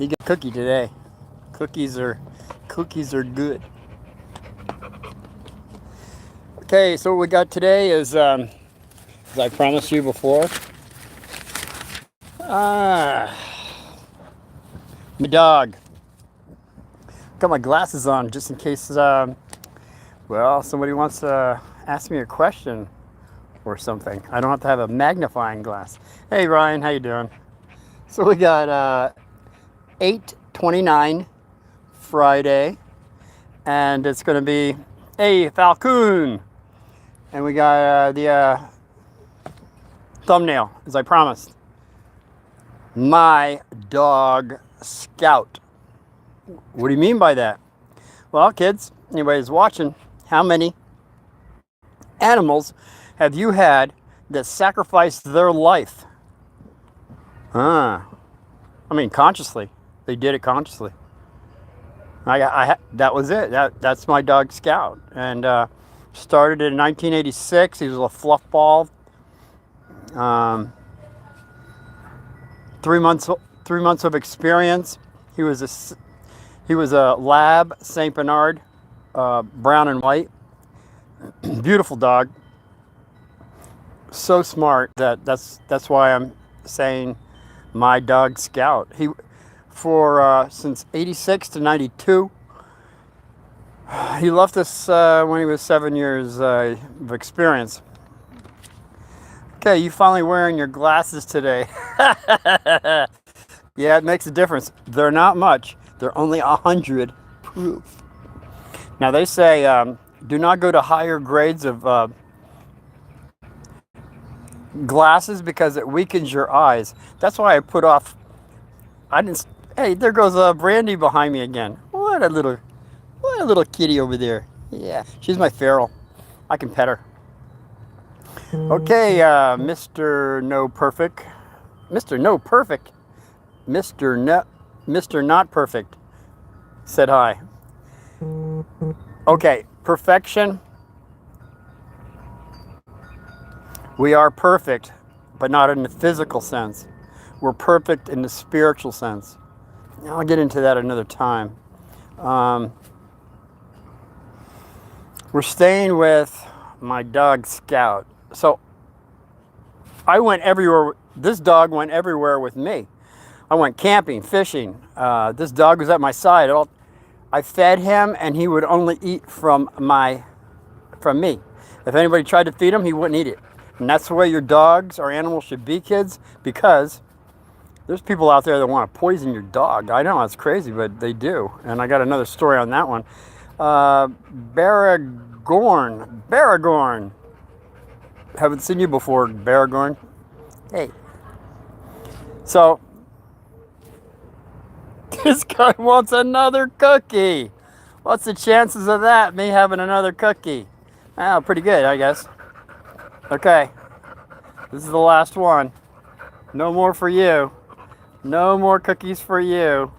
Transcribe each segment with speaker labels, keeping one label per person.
Speaker 1: You get a cookie today. Cookies are good. Okay, so what we got today is, as I promised you before, my dog. Got my glasses on just in case, well, somebody wants to ask me a question or something. I don't have to have a magnifying glass. Hey Ryan, how you doing? So we got 8:29 Friday, and it's going to be hey Falcon, and we got the thumbnail as I promised. My dog Scout. What do you mean by that? Well, kids, anybody's watching, how many animals have you had that sacrificed their life? I mean, consciously. They did it consciously. That was it. That's my dog Scout, and started in 1986. He was a fluff ball. 3 months of experience. He was a lab Saint Bernard, brown and white. Beautiful dog. So smart that's why I'm saying my dog Scout. Since 86 to 92. He left us when he was 7 years of experience. Okay, you finally wearing your glasses today. Yeah, it makes a difference. They're not much. They're only 100 proof. Now they say do not go to higher grades of glasses because it weakens your eyes. That's why I put off. I didn't. Hey, there goes Brandy behind me again. What a little kitty over there. Yeah, she's my feral. I can pet her. Okay, Mr. No Perfect. Mr. No Perfect. Mr. Not Perfect said hi. Okay, perfection. We are perfect, but not in the physical sense. We're perfect in the spiritual sense. I'll get into that another time. We're staying with my dog Scout. So I went everywhere. This dog went everywhere with me. I went camping, fishing. This dog was at my side. I fed him, and he would only eat from me. If anybody tried to feed him, he wouldn't eat it. And that's the way your dogs or animals should be, kids, because there's people out there that want to poison your dog. I know, it's crazy, but they do. And I got another story on that one. Baragorn. Haven't seen you before, Baragorn. Hey. So, this guy wants another cookie. What's the chances of that, me having another cookie? Oh, pretty good, I guess. Okay. This is the last one. No more for you. No more cookies for you.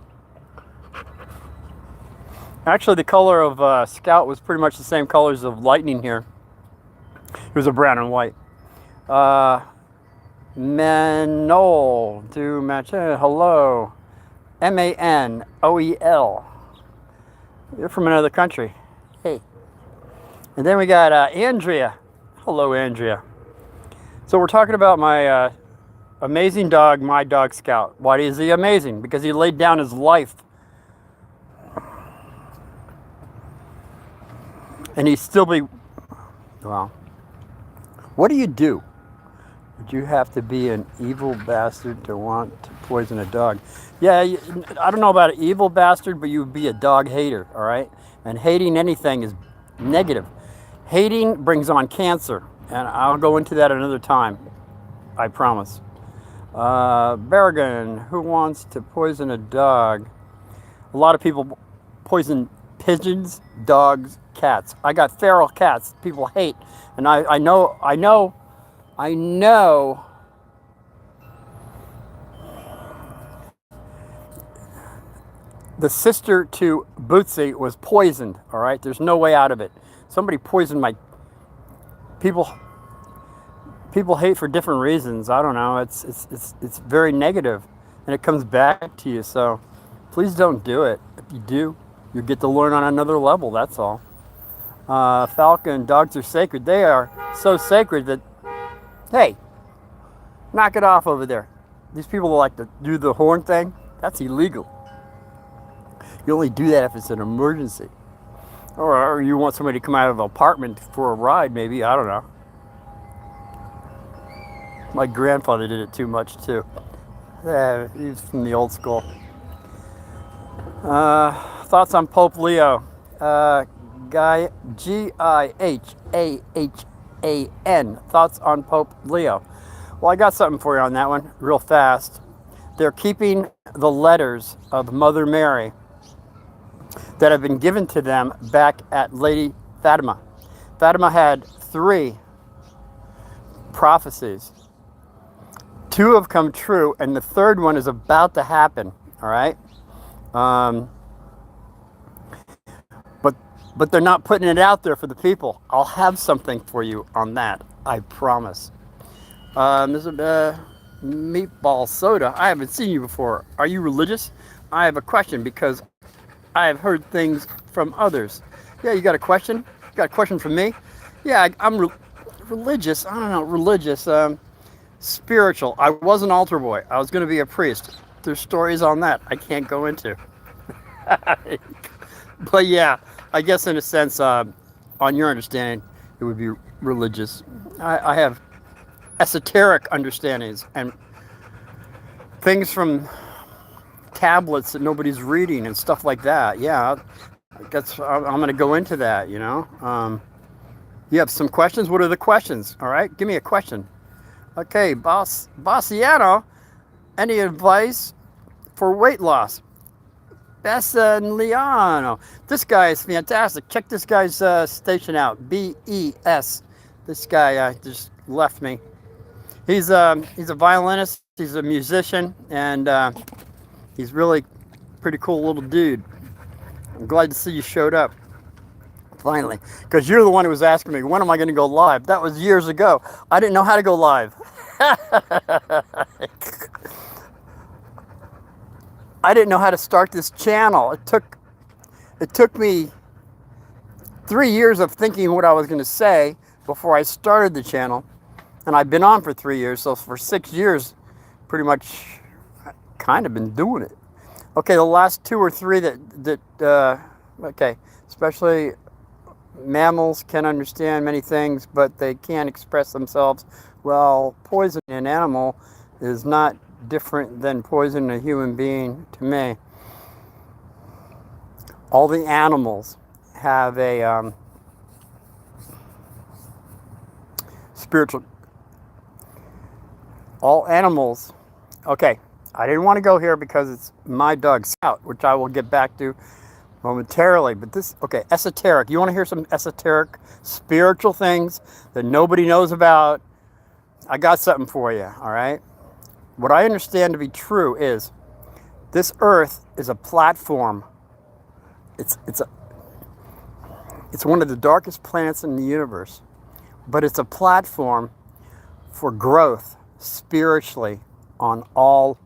Speaker 1: Actually, the color of Scout was pretty much the same colors of Lightning here. It was a brown and white. Manol to match. Hello. Manoel. You're from another country. Hey. And then we got Andrea. Hello, Andrea. So we're talking about my amazing dog, my dog Scout. Why is he amazing? Because he laid down his life. And he still be, well, what do you do? Would you have to be an evil bastard to want to poison a dog? Yeah, I don't know about an evil bastard, but you would be a dog hater, all right? And hating anything is negative. Hating brings on cancer, and I'll go into that another time, I promise. Berrigan, who wants to poison a dog? A lot of people poison pigeons, dogs, cats. I got feral cats people hate, and I know the sister to Bootsy was poisoned, all right? There's no way out of it. Somebody poisoned my people. People hate for different reasons. I don't know. It's very negative, and it comes back to you. So Please don't do it. If you do, you get to learn on another level, that's all. Falcon, dogs are sacred. They are so sacred that, hey, knock it off over there. These people like to do the horn thing. That's illegal. You only do that if it's an emergency. Or you want somebody to come out of an apartment for a ride, maybe. I don't know. My grandfather did it too much, too. Yeah, he's from the old school. Thoughts on Pope Leo? Gihahan. Thoughts on Pope Leo? Well, I got something for you on that one, real fast. They're keeping the letters of Mother Mary that have been given to them back at Lady Fatima. Fatima had 3 prophecies. 2 have come true, and the 3rd one is about to happen. All right. But they're not putting it out there for the people. I'll have something for you on that, I promise. Mr. Meatball Soda, I haven't seen you before. Are you religious? I have a question because I have heard things from others. Yeah, you got a question? You got a question from me? Yeah, I'm religious. I don't know, religious, spiritual. I was an altar boy. I was going to be a priest. There's stories on that I can't go into. But yeah, I guess in a sense, on your understanding, it would be religious. I have esoteric understandings and things from tablets that nobody's reading and stuff like that. Yeah, I'm going to go into that, you know. You have some questions? What are the questions? All right, give me a question. Okay, Bossiano, any advice for weight loss? Bessaniano. This guy is fantastic. Check this guy's station out. BES. This guy just left me. He's a violinist. He's a musician, and he's really pretty cool little dude. I'm glad to see you showed up. Finally, because you're the one who was asking me, when am I going to go live? That was years ago. I didn't know how to go live. I didn't know how to start this channel. It took me 3 years of thinking what I was going to say before I started the channel, and I've been on for 3 years. So for 6 years, pretty much, kind of been doing it. Okay, the last 2 or 3 okay, especially mammals can understand many things, but they can't express themselves. Well, poison in an animal is not different than poison in a human being to me. All the animals have a spiritual. All animals. Okay, I didn't want to go here because it's my dog Scout, which I will get back to momentarily. But this, okay, esoteric. You want to hear some esoteric, spiritual things that nobody knows about? I got something for you, all right? What I understand to be true is this Earth is a platform. It's one of the darkest planets in the universe, but it's a platform for growth spiritually on all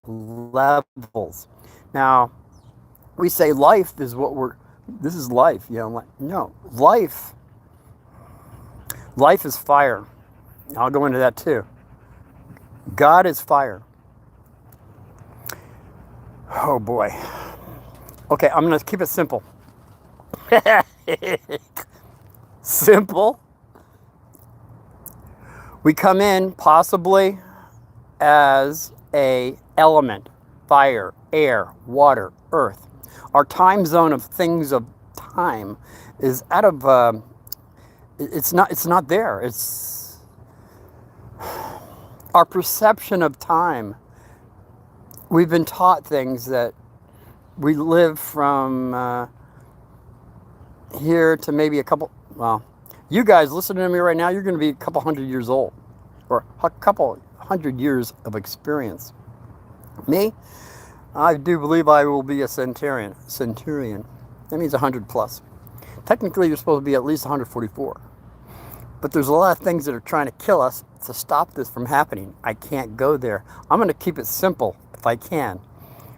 Speaker 1: levels. Now, we say life is this is life, you know, no, life is fire. I'll go into that too. God is fire. Oh boy. Okay, I'm going to keep it simple. Simple. We come in possibly as a element, fire, air, water, earth. Our time zone of things of time is out of, it's not there. It's our perception of time. We've been taught things that we live from here to maybe well, you guys listening to me right now, you're going to be a couple hundred years old, or a couple hundred years of experience. Me, I do believe I will be a centurion. That means 100 plus. Technically, you're supposed to be at least 144. But there's a lot of things that are trying to kill us to stop this from happening. I can't go there. I'm going to keep it simple if I can.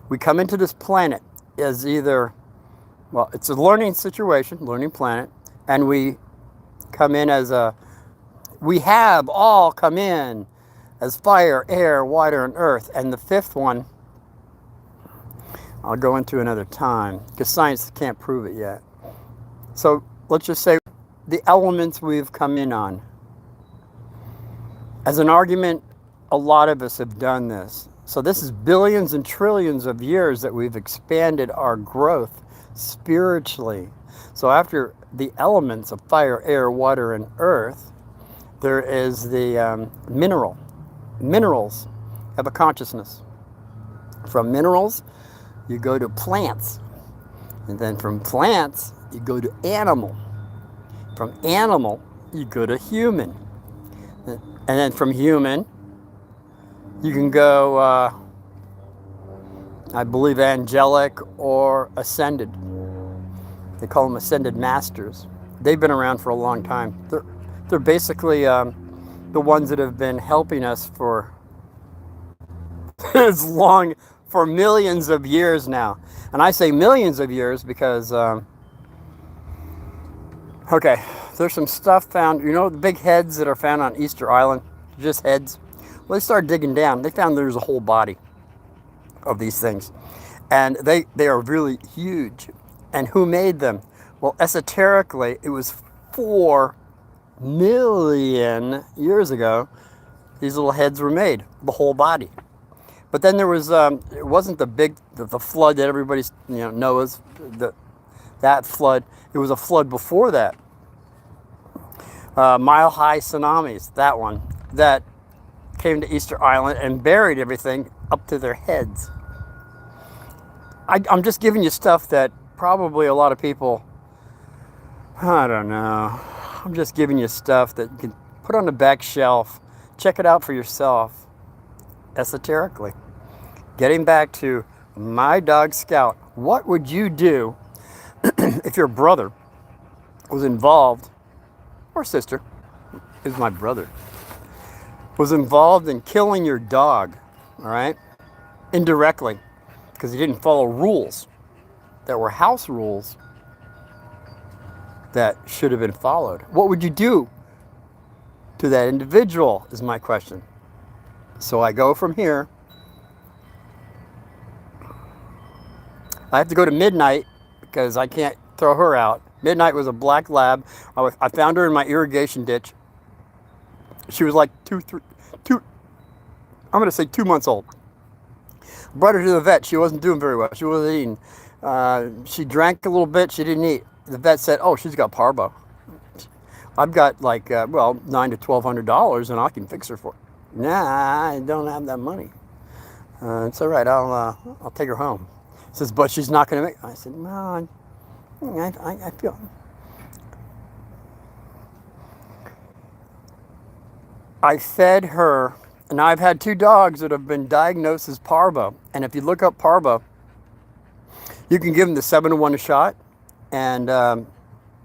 Speaker 1: We come into this planet as either, well, it's a learning situation, learning planet, and we come in as we have all come in as fire, air, water, and earth. And the fifth one, I'll go into another time because science can't prove it yet. So let's just say the elements we've come in on. As an argument, a lot of us have done this. So this is billions and trillions of years that we've expanded our growth spiritually. So after the elements of fire, air, water, and earth, there is the mineral. Minerals have a consciousness. From minerals, you go to plants. And then from plants, you go to animal. From animal, you go to human. And then from human, you can go, I believe, angelic or ascended. They call them ascended masters. They've been around for a long time. They're basically the ones that have been helping us for as long, for millions of years now. And I say millions of years because, okay, there's some stuff found, you know, the big heads that are found on Easter Island, just heads. Well, they started digging down. They found there's a whole body of these things. And they are really huge. And who made them? Well, esoterically, it was 4 million years ago, these little heads were made, the whole body. But then there was, it wasn't the flood that everybody knows, that flood. It was a flood before that. Mile-high tsunamis, that one, that came to Easter Island and buried everything up to their heads. I'm just giving you stuff that probably a lot of people, I don't know. I'm just giving you stuff that you can put on the back shelf. Check it out for yourself, esoterically. Getting back to my dog Scout, what would you do if your brother was involved, or sister, is my brother, was involved in killing your dog, all right? Indirectly, because he didn't follow rules that were house rules that should have been followed. What would you do to that individual is my question. So I go from here. I have to go to Midnight because I can't throw her out. Midnight was a black lab. I found her in my irrigation ditch. She was like I'm going to say 2 months old. Brought her to the vet. She wasn't doing very well. She wasn't eating. She drank a little bit. She didn't eat. The vet said, "Oh, she's got parvo. I've got like $900 to $1,200, and I can fix her for it." Nah, I don't have that money. It's all right. I'll take her home. He says, "But she's not going to make." I said, "No, I feel." I fed her. Now I've had 2 dogs that have been diagnosed as parvo, and if you look up parvo, you can give them the 7-to-1 shot. And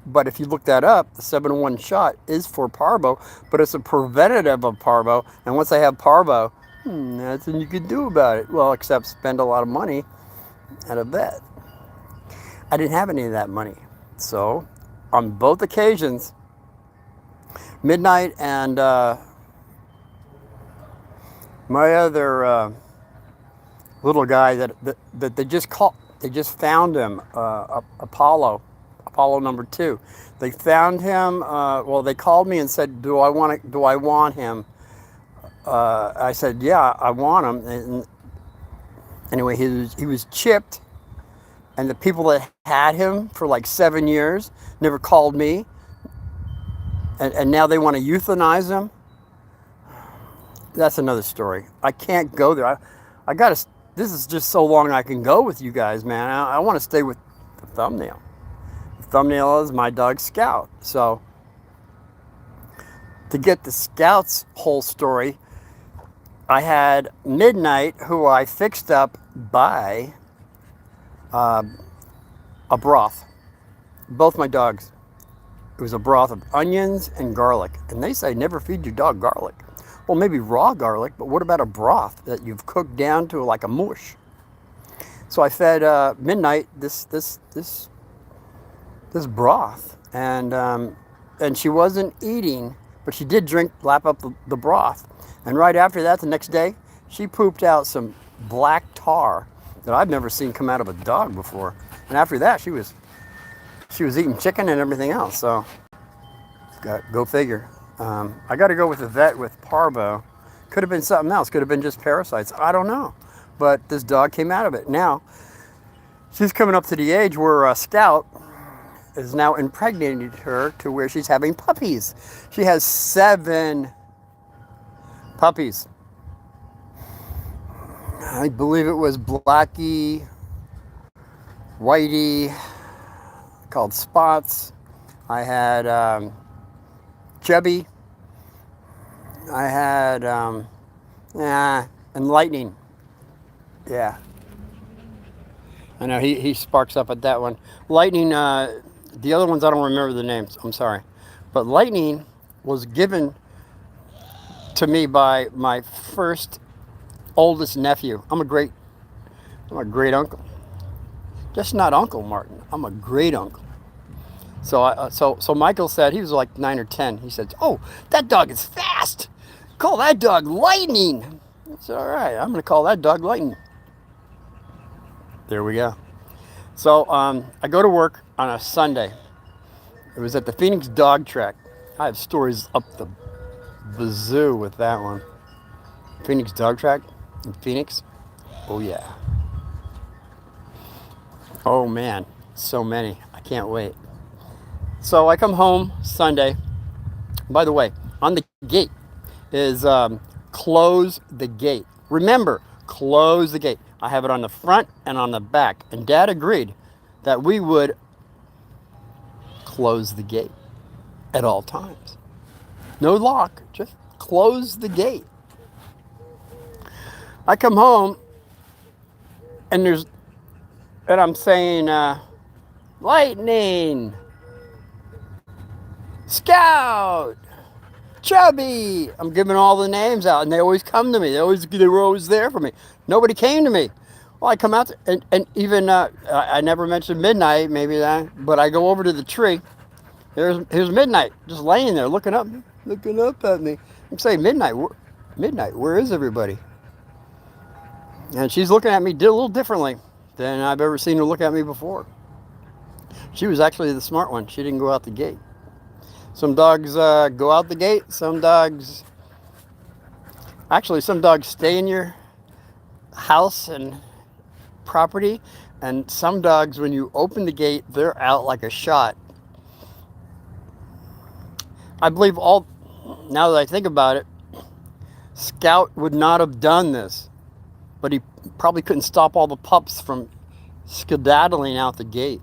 Speaker 1: but if you look that up, the 7-to-1 shot is for parvo, but it's a preventative of parvo. And once they have parvo, that's what you can do about it. Well, except spend a lot of money at a vet. I didn't have any of that money, so on both occasions, Midnight and my other little guy that they just caught. They just found him, Apollo number 2. They found him. Well, they called me and said, "Do I want him?" I said, "Yeah, I want him." And anyway, he was chipped, and the people that had him for like 7 years never called me, and now they want to euthanize him. That's another story. I can't go there. I gotta. This is just so long I can go with you guys, man. I want to stay with the thumbnail. The thumbnail is my dog Scout. So to get the Scout's whole story, I had Midnight, who I fixed up by a broth. Both my dogs. It was a broth of onions and garlic. And they say never feed your dog garlic. Well, maybe raw garlic, but what about a broth that you've cooked down to like a mush? So I fed Midnight this broth, and she wasn't eating, but she did lap up the broth. And right after that, the next day, she pooped out some black tar that I've never seen come out of a dog before. And after that, she was eating chicken and everything else. So go figure. I got to go with the vet with parvo. Could have been something else. Could have been just parasites. I don't know. But this dog came out of it. Now, she's coming up to the age where Scout is now impregnated her to where she's having puppies. She has 7 puppies. I believe it was Blackie, Whitey, called Spots. I had Chubby. I had and Lightning. Yeah. I know he sparks up at that one. Lightning, the other ones I don't remember the names. I'm sorry. But Lightning was given to me by my first oldest nephew. I'm a great uncle. Just not Uncle Martin. I'm a great uncle. So Michael said, he was like 9 or 10. He said, "Oh, that dog is fast. Call that dog Lightning." I said, "All right, I'm going to call that dog Lightning." There we go. So I go to work on a Sunday. It was at the Phoenix Dog Track. I have stories up the bazoo with that one. Phoenix Dog Track in Phoenix. Oh yeah. Oh man, so many. I can't wait. So I come home Sunday. By the way, on the gate is close the gate. Remember, close the gate. I have it on the front and on the back. And Dad agreed that we would close the gate at all times. No lock, just close the gate. I come home and I'm saying, Lightning, Scout, Chubby. I'm giving all the names out, and they always come to me. They were always there for me. Nobody came to me. Well, I come out and even I never mentioned Midnight, maybe that, but I go over to the tree. Here's Midnight, just laying there, looking up at me. I'm saying, Midnight, where is everybody? And she's looking at me a little differently than I've ever seen her look at me before. She was actually the smart one. She didn't go out the gate. Some dogs go out the gate. Some dogs stay in your house and property. And some dogs, when you open the gate, they're out like a shot. I believe now that I think about it, Scout would not have done this. But he probably couldn't stop all the pups from skedaddling out the gate.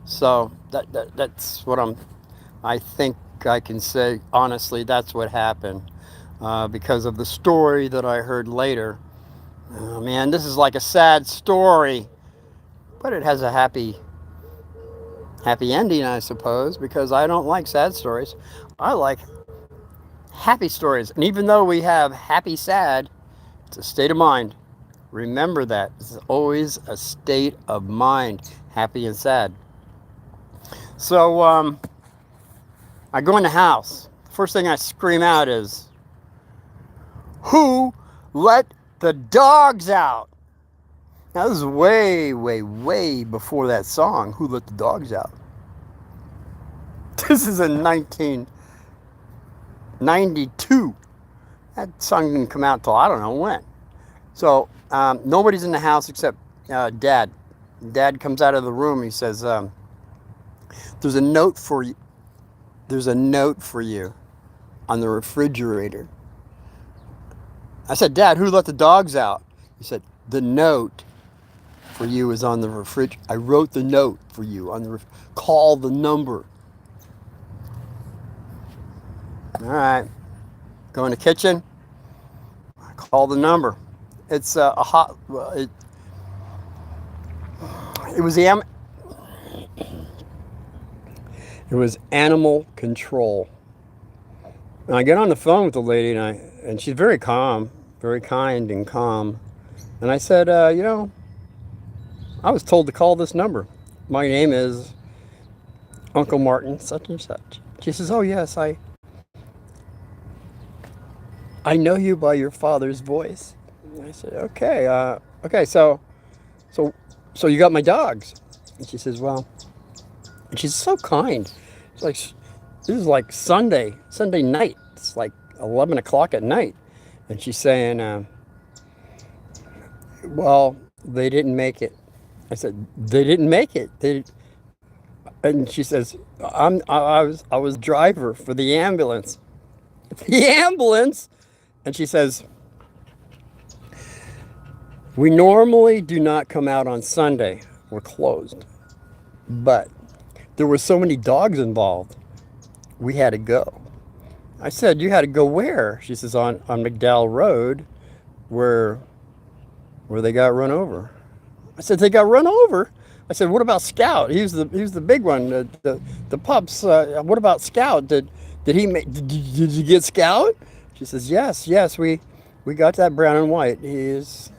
Speaker 1: So that's what I think I can say. Honestly, that's what happened because of the story that I heard later. Oh, man, this is like a sad story, but it has a happy ending, I suppose, because I don't like sad stories. I like happy stories. And even though we have happy, sad, it's a state of mind. Remember that. It's always a state of mind, happy and sad. So I go in the house. First thing I scream out is, "Who let the dogs out?" Now this is way, way, way before that song, "Who Let the Dogs Out?" This is in 1992. That song didn't come out till I don't know when. So nobody's in the house except Dad. Dad comes out of the room. He says, "There's a note for you. There's a note for you on the refrigerator." I said, "Dad, who let the dogs out?" He said, "The note for you is on the refrigerator. I wrote the note for you on the call the number." All right. Go in the kitchen. I call the number. It's a hot. It was It was animal control. And I get on the phone with the lady, and she's very calm, very kind and calm. And I said, I was told to call this number. My name is Uncle Martin, such and such. She says, oh, yes, I know you by your father's voice. And I said, okay, so, so you got my dogs. And she says, well, and she's so kind. It's like, this is like Sunday night. It's like 11 o'clock at night. And she's saying, well, they didn't make it. I said, they didn't make it. And she says, I was driver for the ambulance. The ambulance? And she says, we normally do not come out on Sunday. We're closed. But there were so many dogs involved, we had to go. I said, you had to go where? She says, on McDowell Road, where they got run over. I said, they got run over? I said, what about Scout? He was the big one. The pups. What about Scout? Did you get Scout? She says, yes. We got that brown and white. He's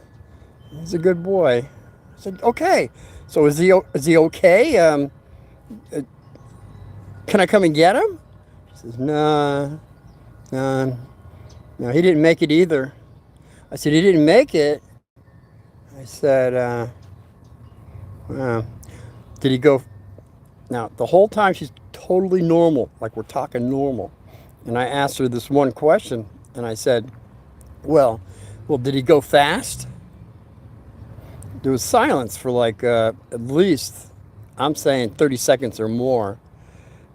Speaker 1: a good boy. I said, okay. So is he okay? Can I come and get him? She says, no, he didn't make it either. I said, he didn't make it? I said, did he go? Now, the whole time she's totally normal, like we're talking normal. And I asked her this one question, and I said, well, did he go fast? There was silence for like at least, I'm saying 30 seconds or more.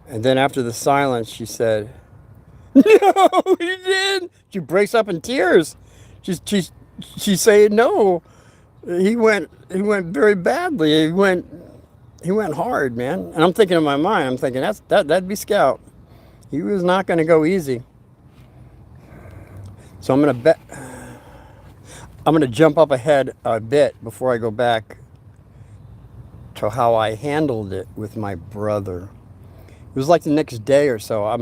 Speaker 1: And then after the silence, she said, no, he didn't. She breaks up in tears. She's saying, no, he went very badly. He went hard, man. And I'm thinking in my mind, I'm thinking that'd be Scout. He was not going to go easy. So I'm going to jump up ahead a bit before I go back to how I handled it with my brother. It was like the next day or so.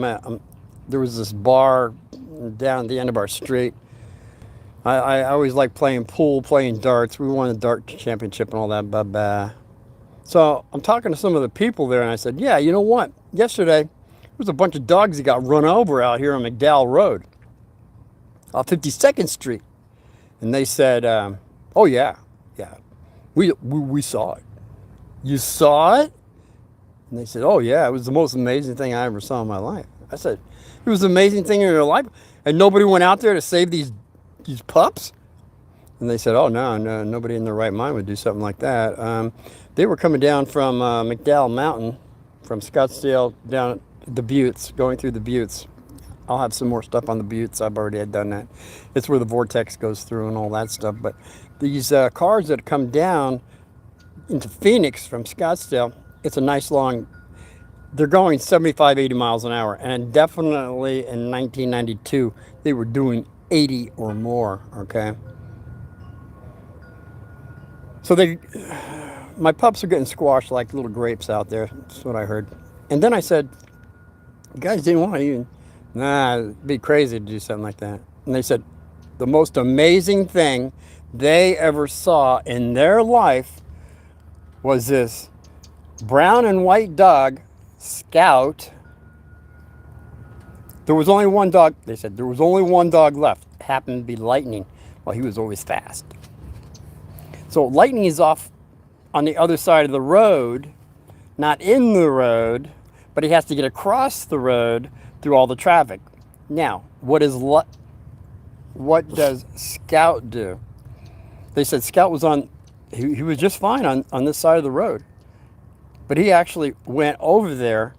Speaker 1: There was this bar down at the end of our street. I always liked playing pool, playing darts. We won the dart championship and all that. Blah. So I'm talking to some of the people there, and I said, yeah, you know what? Yesterday, there was a bunch of dogs that got run over out here on McDowell Road, off 52nd Street. And they said, oh, yeah, we saw it. You saw it? And they said, oh, yeah, it was the most amazing thing I ever saw in my life. I said, it was the amazing thing in your life? And nobody went out there to save these pups? And they said, oh, no, nobody in their right mind would do something like that. They were coming down from McDowell Mountain, from Scottsdale down the Buttes, going through the Buttes. I'll have some more stuff on the Buttes. I've already had done that. It's where the vortex goes through and all that stuff. But these cars that come down into Phoenix from Scottsdale, it's a nice long, they're going 75, 80 miles an hour. And definitely in 1992, they were doing 80 or more, okay? So my pups are getting squashed like little grapes out there. That's what I heard. And then I said, you guys didn't want to even, it'd be crazy to do something like that. And they said, the most amazing thing they ever saw in their life was this brown and white dog, Scout. There was only one dog, they said, there was only one dog left. It happened to be Lightning. Well, he was always fast. So Lightning is off on the other side of the road, not in the road, but he has to get across the road through all the traffic. Now, what does Scout do? They said Scout was he was just fine on this side of the road. But he actually went over there,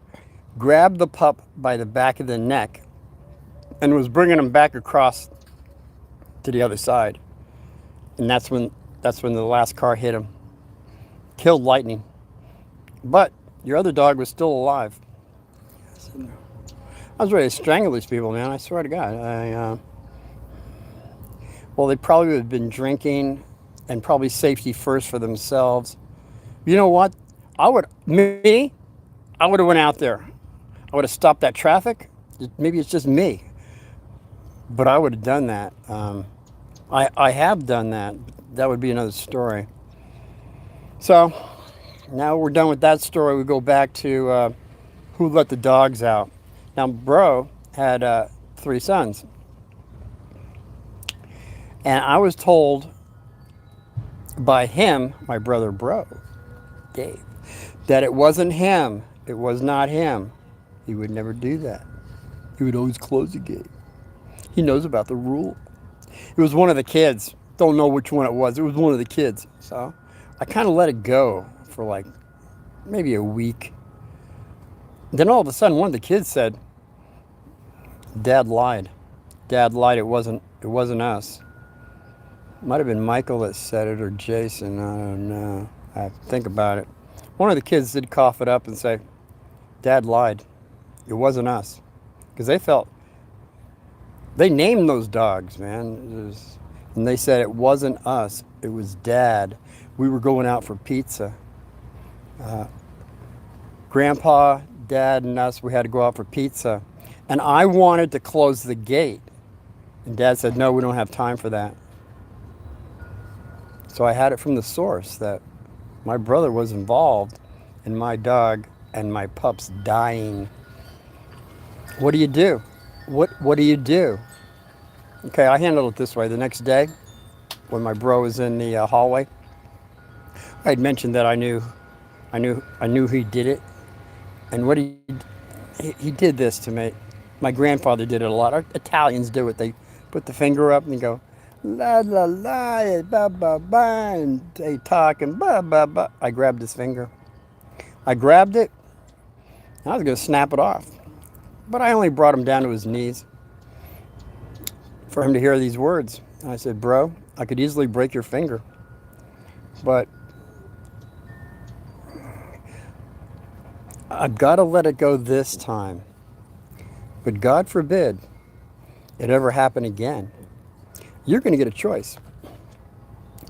Speaker 1: grabbed the pup by the back of the neck, and was bringing him back across to the other side. And that's when the last car hit him. Killed Lightning. But your other dog was still alive. I was ready to strangle these people, man. I swear to God. Well, they probably would have been drinking and probably safety first for themselves. You know what? I would have went out there. I would have stopped that traffic. Maybe it's just me. But I would have done that. I have done that. That would be another story. So now we're done with that story. We go back to who let the dogs out. Now, Bro had 3 sons. And I was told by him, my brother Bro, Dave, that it wasn't him. It was not him. He would never do that. He would always close the gate. He knows about the rule. It was one of the kids. Don't know which one it was. It was one of the kids. So I kind of let it go for like maybe a week. Then all of a sudden, one of the kids said, "Dad lied. Dad lied. It wasn't us." Might have been Michael that said it or Jason. I don't know. I have to think about it. One of the kids did cough it up and say, "Dad lied. It wasn't us." Because they named those dogs, man. And they said it wasn't us. It was Dad. We were going out for pizza. Grandpa, Dad, and us, we had to go out for pizza. And I wanted to close the gate. And Dad said, "No, we don't have time for that." So I had it from the source that my brother was involved in my dog and my pups dying. What do you do? What do you do? Okay, I handled it this way. The next day, when my bro was in the hallway, I had mentioned that I knew he did it, and what he did this to me. My grandfather did it a lot. Our Italians do it. They put the finger up and go, la la la, ba ba ba, and they talk and ba ba ba. I grabbed his finger. I grabbed it. I was going to snap it off, but I only brought him down to his knees for him to hear these words. And I said, "Bro, I could easily break your finger, but I've got to let it go this time. But God forbid it ever happen again. You're going to get a choice.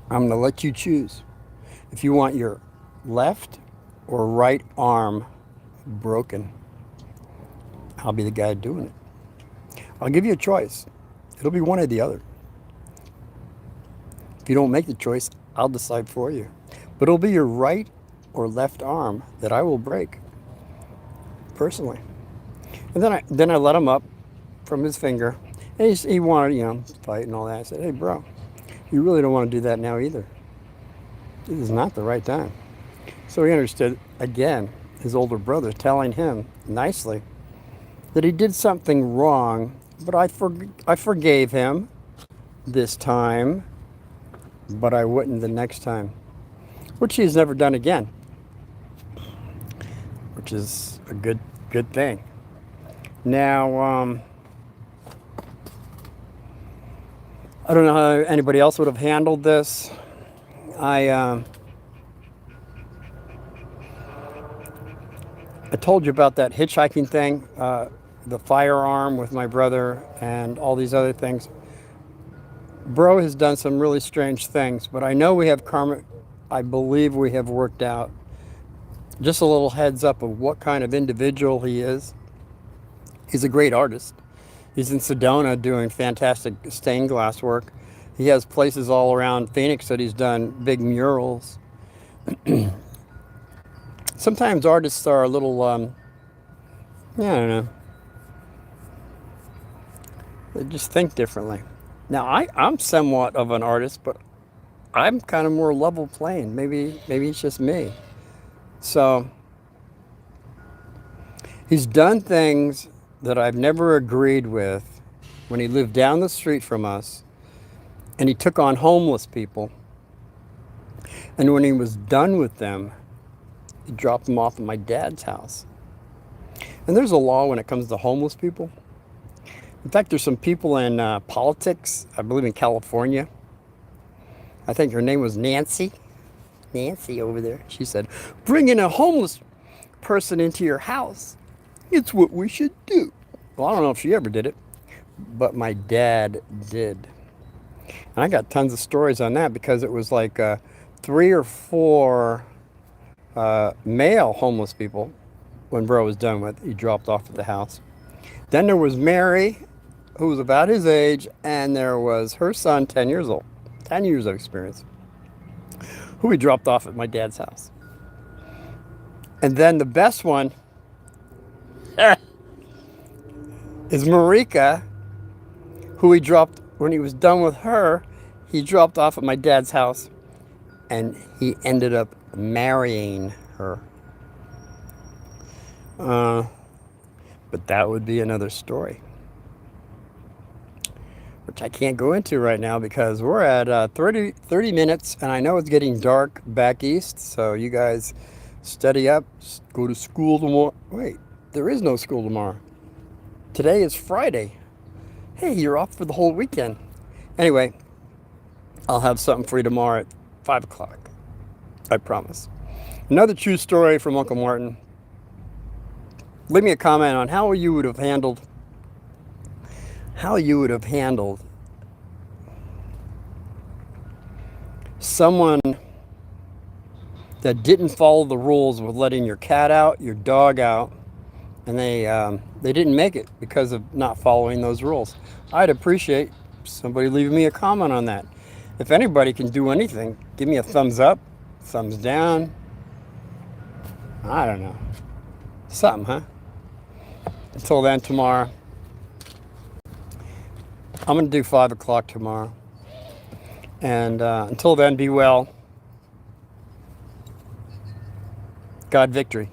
Speaker 1: I'm going to let you choose if you want your left or right arm broken. I'll be the guy doing it. I'll give you a choice. It'll be one or the other. If you don't make the choice, I'll decide for you. But it'll be your right or left arm that I will break, personally." And then I let him up from his finger. And he wanted, fight and all that. I said, "Hey, bro, you really don't want to do that now either. This is not the right time." So he understood, again, his older brother telling him nicely that he did something wrong, but I forgave him this time, but I wouldn't the next time, which he's never done again, which is a good thing. Now, I don't know how anybody else would have handled this. I told you about that hitchhiking thing, the firearm with my brother, and all these other things. Bro has done some really strange things, but I know we have karma. I believe we have worked out. Just a little heads up of what kind of individual he is. He's a great artist. He's in Sedona doing fantastic stained glass work. He has places all around Phoenix that he's done big murals. Sometimes artists are a little, I don't know. They just think differently. Now, I'm somewhat of an artist, but I'm kind of more level playing. Maybe it's just me. So he's done things that I've never agreed with when he lived down the street from us, and he took on homeless people. And when he was done with them, he dropped them off at my dad's house. And there's a law when it comes to homeless people. In fact, there's some people in politics, I believe in California. I think her name was Nancy. Nancy over there. She said, "Bringing a homeless person into your house, it's what we should do." Well, I don't know if she ever did it, but my dad did. And I got tons of stories on that because it was like 3 or 4 male homeless people when Bro was done with. He dropped off at the house. Then there was Mary, who was about his age, and there was her son, 10 years old, 10 years of experience. who we dropped off at my dad's house. And then the best one is Marika, who he dropped, when he was done with her, he dropped off at my dad's house, and he ended up marrying her. But that would be another story, which I can't go into right now because we're at 30 minutes, and I know it's getting dark back east, so you guys study up, go to school tomorrow. Wait, there is no school tomorrow. Today is Friday. Hey, you're off for the whole weekend. Anyway, I'll have something for you tomorrow at 5 o'clock. I promise. Another true story from Uncle Martin. Leave me a comment on how you would have handled someone that didn't follow the rules with letting your cat out, your dog out, and they didn't make it because of not following those rules. I'd appreciate somebody leaving me a comment on that. If anybody can do anything, give me a thumbs up, thumbs down. I don't know. Something, huh? Until then, tomorrow, I'm going to do 5 o'clock tomorrow. And until then, be well. God victory.